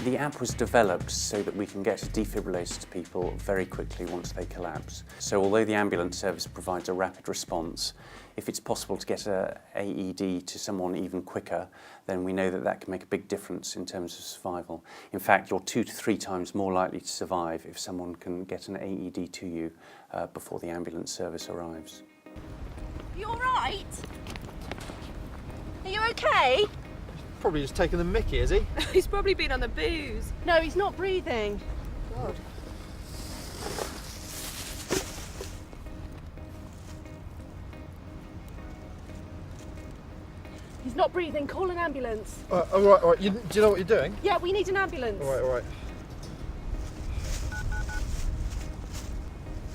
The app was developed so that we can get a defibrillator to people very quickly once they collapse. So although the ambulance service provides a rapid response, if it's possible to get an AED to someone even quicker, then we know that that can make a big difference in terms of survival. In fact, you're 2 to 3 times more likely to survive if someone can get an AED to you before the ambulance service arrives. You all right? Are you okay? Probably just taking the mickey, is he? He's probably been on the booze. No, he's not breathing. God. He's not breathing. Call an ambulance. All right. Do you know what you're doing? Yeah, we need an ambulance. All right.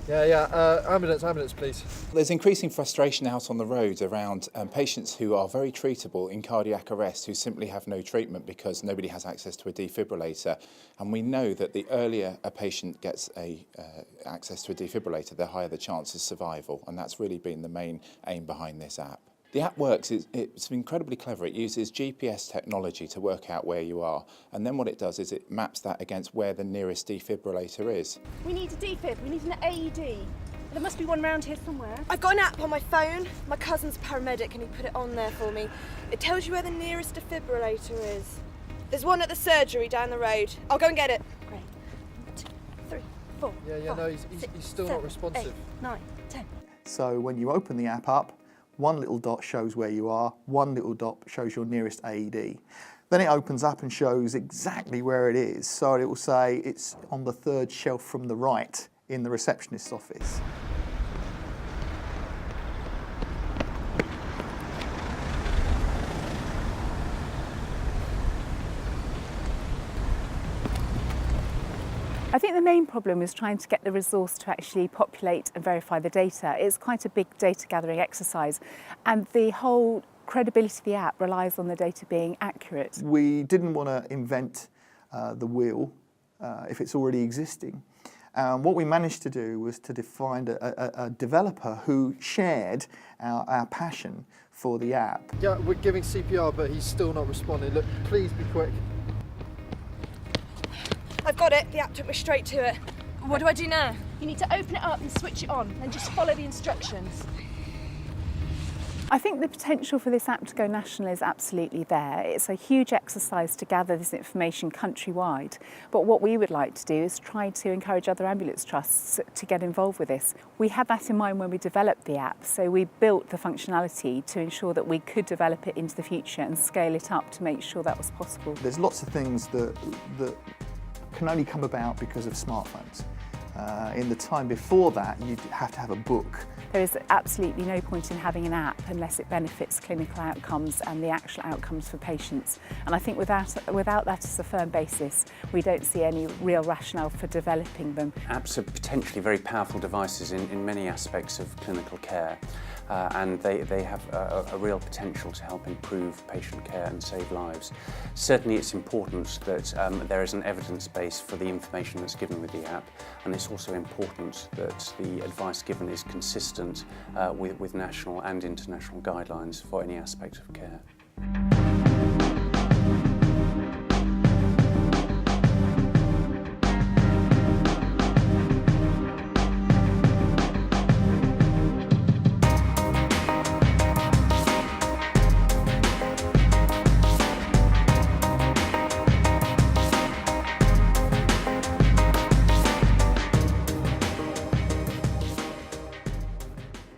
Yeah, ambulance, please. There's increasing frustration out on the roads around patients who are very treatable in cardiac arrest who simply have no treatment because nobody has access to a defibrillator. And we know that the earlier a patient gets access to a defibrillator, the higher the chance of survival. And that's really been the main aim behind this app. The app works, it's incredibly clever. It uses GPS technology to work out where you are. And then what it does is it maps that against where the nearest defibrillator is. We need a defib, we need an AED. There must be one around here somewhere. I've got an app on my phone. My cousin's a paramedic and he put it on there for me. It tells you where the nearest defibrillator is. There's one at the surgery down the road. I'll go and get it. Great. 1, 2, 3, 4. Yeah, 5, no, he's 6, still 7, not responsive. 8, 9, 10. So when you open the app up, one little dot shows where you are, one little dot shows your nearest AED. Then it opens up and shows exactly where it is. So it will say it's on the 3rd shelf from the right in the receptionist's office. I think the main problem was trying to get the resource to actually populate and verify the data. It's quite a big data gathering exercise, and the whole credibility of the app relies on the data being accurate. We didn't want to invent the wheel if it's already existing. What we managed to do was to find a developer who shared our passion for the app. Yeah, we're giving CPR, but he's still not responding. Look, please be quick. I've got it. The app took me straight to it. What do I do now? You need to open it up and switch it on, and just follow the instructions. I think the potential for this app to go national is absolutely there. It's a huge exercise to gather this information countrywide, but what we would like to do is try to encourage other ambulance trusts to get involved with this. We had that in mind when we developed the app, so we built the functionality to ensure that we could develop it into the future and scale it up to make sure that was possible. There's lots of things that can only come about because of smartphones. In the time before that, you'd have to have a book. There is absolutely no point in having an app unless it benefits clinical outcomes and the actual outcomes for patients. And I think without that as a firm basis, we don't see any real rationale for developing them. Apps are potentially very powerful devices in many aspects of clinical care. And they have a real potential to help improve patient care and save lives. Certainly it's important that there is an evidence base for the information that's given with the app, and it's also important that the advice given is consistent with national and international guidelines for any aspect of care.